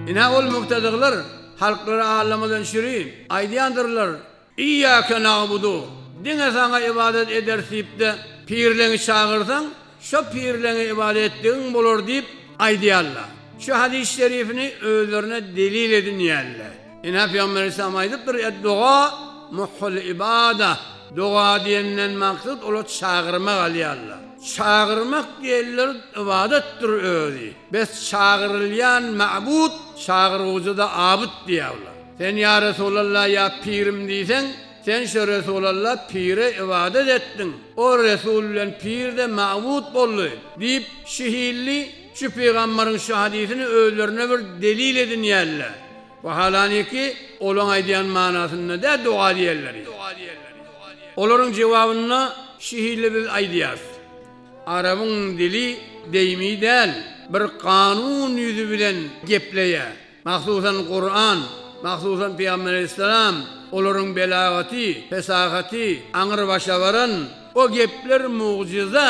İna ol muqtadıqlar halkları ağlamadan şirin aydiyandırlar. İyyâke na'budu. Dine sana ibadet edersip de pirlerini çağırsan şu pirlerini ibadet ettiğin bulur deyip aydiyarlar. Şu hadis-i şerifini öğlerine delil edin yerler. İna Peygamber İslam aydıptır. Dua muhul ibada. Dua diyenden maksat ola çağırmak aliyarlar. Çağırmak diyeller ibadettir öyle. Bes çağırılyan ma'bud, çağırıcı da abud diyorlar. Sen ya Resulallah ya pirim diysen, sen şu Resulallah pire ibadet ettin. O Resul'ün pir de ma'bud bollu deyip şihilli şu peygamberin şu hadisini öğlerine bir delil edin yerler. Bu halani ki olan aydiyan manasında da dua diyerler. Onların cevabına şihirli bir aydiyaz. Arabın dili deyimi değil, bir kanun yüzü bilen gepleye. Mahsusan Kur'an, mahsusan Peygamber Aleyhisselam, onların belagati, fesahati, anır başa varan, o gepler mucize.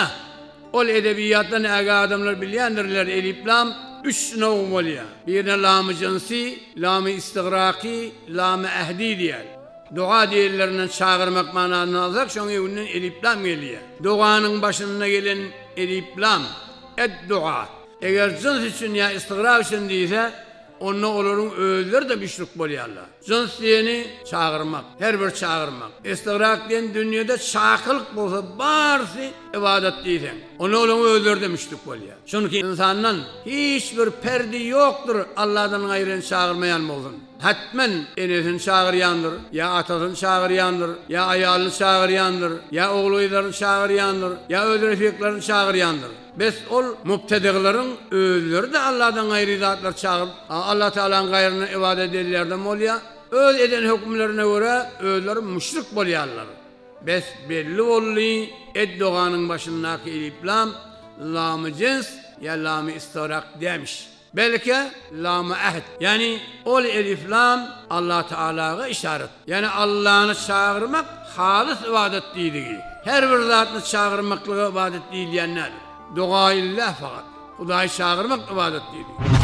O edebiyattan aga adamlar bilyendirler, eliflam, 3 novum oluyor. Birine lam-ı cinsi, lam-ı istigraki, lam-ı ehdi diyer. Dua diyerlerinden çağırmak manasını alsak, şunu evinden eliflam geliyor. Duanın başına gelen eliflam, dua. Eğer cins için ya istigrak için değilse, onunla olurun öğüler de müşrik boluyorlar. Cins diyeni çağırmak, her bir çağırmak. İstigrak diyen dünyada çağırlık olsa barsi ibadet diysen. Onunla olurun öğüler de müşrik boluyor. Çünkü insandan hiçbir perdi yoktur Allah'tan gayrını çağırmayan olsun. Hatmen enesini çağıryandır, ya atasını çağıryandır, ya ayalını çağıryandır, ya oğluylarını çağıryandır, ya öldürefeklerini çağıryandır. Bes ol mubtediğlerin öğüleri de Allah'tan gayrı zatlar çağırıp, Allah Teala'nın gayrına ibadet edenlerden oluyor. Öyle eden hükümlerine göre öğüleri müşrik boluyorlar. Bes belli ollu edduğanın başındaki iliplam, lam-ı cins ya lam-ı istirak demiş. Belki lam-ı ahd. Yani ol elif lam Allah Teala'ya işaret. Yani Allah'ını çağırmak halis ibadet değil. Her bir zatını çağırmakla ibadet değil diyenler. Dua illah fakat. Hudayı çağırmak ibadet değil.